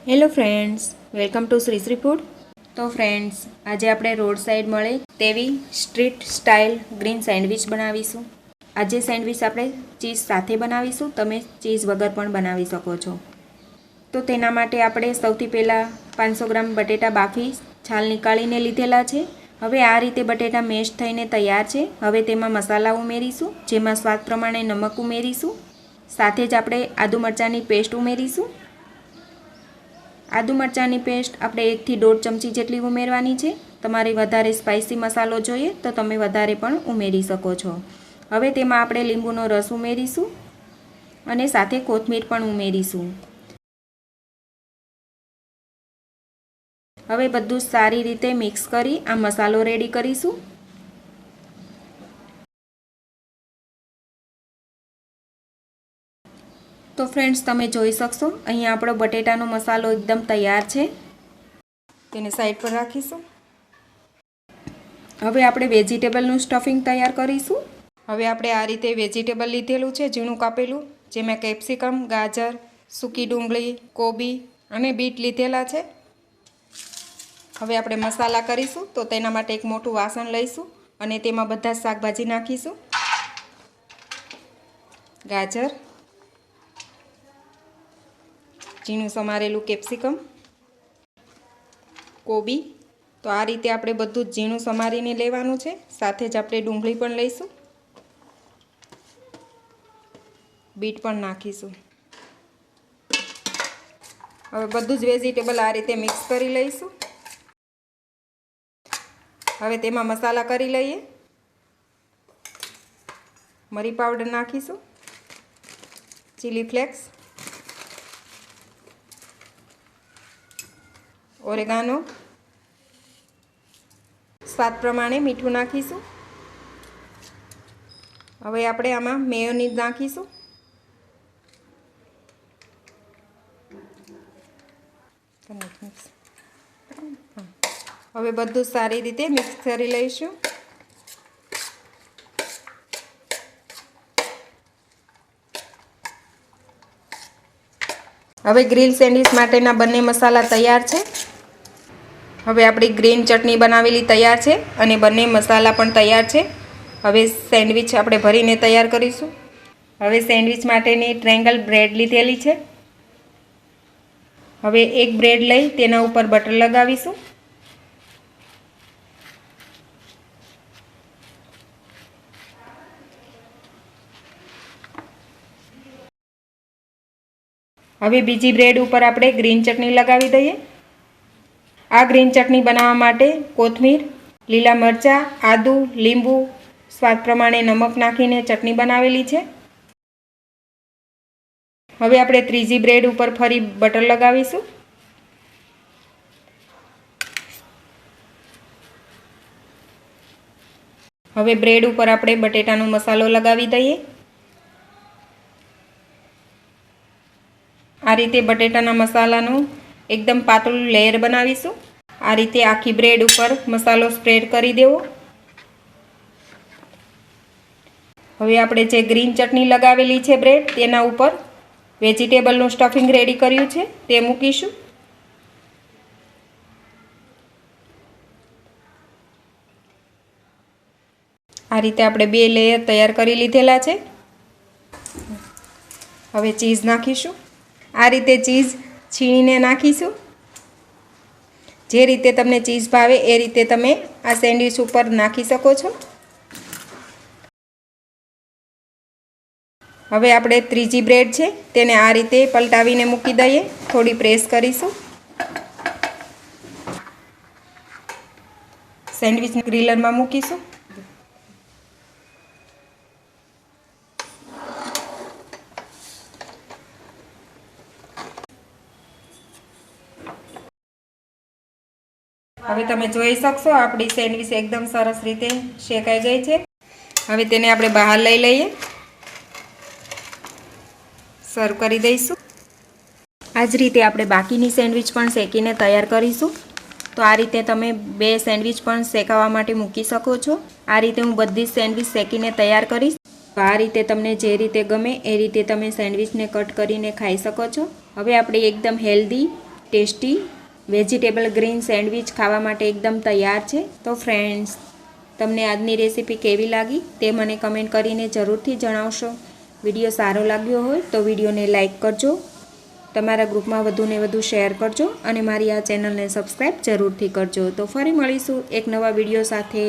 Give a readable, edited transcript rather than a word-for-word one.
Hello friends, welcome to Shrishri food. તો friends, આજે આપણે રોડ સાઈડ મળે તેવી સ્ટ્રીટ સ્ટાઇલ ગ્રીન સેન્ડવિચ બનાવીશું. આજે સેન્ડવિચ આપણે ચીઝ સાથે બનાવીશું. તમે ચીઝ વગર પણ બનાવી શકો છો. તો તેના માટે આપણે સૌથી પહેલાં 500 ગ્રામ બટેટા બાફી છાલ નીકાળીને લીધેલા છે. હવે આ રીતે બટેટા મેશ થઈને તૈયાર છે. હવે તેમાં મસાલા ઉમેરીશું, જેમાં સ્વાદ પ્રમાણે નમક ઉમેરીશું. સાથે જ આપણે આદુ મરચાંની પેસ્ટ ઉમેરીશું. આદુ મરચાંની પેસ્ટ આપણે 1 થી 1.5 ચમચી જેટલી ઉમેરવાની છે. તમારે વધારે સ્પાઇસી મસાલો જોઈએ તો તમે વધારે પણ ઉમેરી શકો છો. હવે તેમાં આપણે લીંબુનો રસ ઉમેરીશું અને સાથે કોથમીર પણ ઉમેરીશું. હવે બધું સારી રીતે મિક્સ કરી આ મસાલો રેડી કરીશું. તો ફ્રેન્ડ્સ, તમે જોઈ શકશો અહીંયા આપણો બટેટાનો મસાલો એકદમ તૈયાર છે. તેને સાઈડ પર રાખીશું. હવે આપણે વેજીટેબલનું સ્ટફિંગ તૈયાર કરીશું. હવે આપણે આ રીતે વેજીટેબલ લીધેલું છે ઝીણું કાપેલું, જેમાં કેપ્સિકમ, ગાજર, સૂકી ડુંગળી, કોબી અને બીટ લીધેલા છે. હવે આપણે મસાલા કરીશું. તો તેના માટે એક મોટું વાસણ લઈશું અને તેમાં બધા શાકભાજી નાખીશું. ગાજર, ઝીણું સમારેલું કેપ્સિકમ, કોબી. તો આ રીતે આપણે બધું જ ઝીણું સમારીને લેવાનું છે. સાથે જ આપણે ડુંગળી પણ લઈશું, બીટ પણ નાખીશું. હવે બધું જ વેજીટેબલ આ રીતે મિક્સ કરી લઈશું. હવે તેમાં મસાલા કરી લઈએ. મરી પાવડર નાખીશું, ચીલી ફ્લેક્સ, ઓરેગાનો, સ્વાદ પ્રમાણે મીઠું નાખીશું. હવે આપણે આમાં મેયોનીઝ નાખીશું. હવે બધું સારી રીતે મિક્સ કરી લઈશું. હવે ગ્રીલ સેન્ડવિચ માટેના બંને મસાલા તૈયાર છે. હવે આપણી ગ્રીન ચટણી બનાવેલી તૈયાર છે અને બંને મસાલા પણ તૈયાર છે. હવે સેન્ડવિચ આપણે ભરીને તૈયાર કરીશું. હવે સેન્ડવિચ માટેની ટ્રાયેંગલ બ્રેડ લીધેલી છે. હવે એક બ્રેડ લઈ તેના ઉપર બટર લગાવીશું. હવે બીજી બ્રેડ ઉપર આપણે ગ્રીન ચટણી લગાવી દઈએ. આ ગ્રીન ચટણી બનાવવા માટે કોથમીર, લીલા મરચાં, આદુ, લીંબુ, સ્વાદ પ્રમાણે નમક નાખીને ચટણી બનાવેલી છે. હવે આપણે ત્રીજી બ્રેડ ઉપર ફરી બટર લગાવીશું. હવે બ્રેડ ઉપર આપણે બટેટાનો મસાલો લગાવી દઈએ. આ રીતે બટેટાના મસાલાનું એકદમ પાતળું લેયર બનાવીશું. આ રીતે આખી બ્રેડ ઉપર મસાલો સ્પ્રેડ કરી દેવો. હવે આપણે જે ગ્રીન ચટણી લગાવેલી છે બ્રેડ, તેના ઉપર વેજીટેબલનું સ્ટફિંગ રેડી કર્યું છે તે મૂકીશું. આ રીતે આપણે 2 લેયર તૈયાર કરી લીધેલા છે. હવે ચીઝ નાખીશું. આ રીતે ચીઝ છીણીને નાખીશું. જે રીતે તમને ચીઝ ભાવે એ રીતે તમે આ સેન્ડવિચ ઉપર નાખી શકો છો. હવે આપણે ત્રીજી બ્રેડ છે તેને આ રીતે પલટાવીને મૂકી દઈએ. થોડી પ્રેસ કરીશું. સેન્ડવિચ ગ્રીલરમાં મૂકીશું. હવે તમે જોઈ શકશો આપણી સેન્ડવિચ એકદમ સરસ રીતે શેકાઈ ગઈ છે. હવે તેને આપણે બહાર લઈ લઈએ, સર્વ કરી દઈશું. આ જ રીતે આપણે બાકીની સેન્ડવિચ પણ શેકીને તૈયાર કરીશું. તો આ રીતે તમે 2 સેન્ડવિચ પણ શેકાવા માટે મૂકી શકો છો. આ રીતે હું બધી જ સેન્ડવિચ શેકીને તૈયાર કરીશ. તો આ રીતે તમને જે રીતે ગમે એ રીતે તમે સેન્ડવિચને કટ કરીને ખાઈ શકો છો. હવે આપણે એકદમ healthy tasty vegetable green sandwich ખાવા માટે એકદમ તૈયાર છે. તો ફ્રેન્ડ્સ, તમને આજની રેસીપી કેવી લાગી તે મને કમેન્ટ કરીને જરૂરથી જણાવશો. વિડીયો સારો લાગ્યો હોય તો વિડીયોને લાઇક કરજો, તમારા ગ્રુપમાં વધુને વધુ શેર કરજો અને મારી આ ચેનલને સબસ્ક્રાઈબ જરૂરથી કરજો. તો ફરી મળીશું એક નવા વિડીયો સાથે.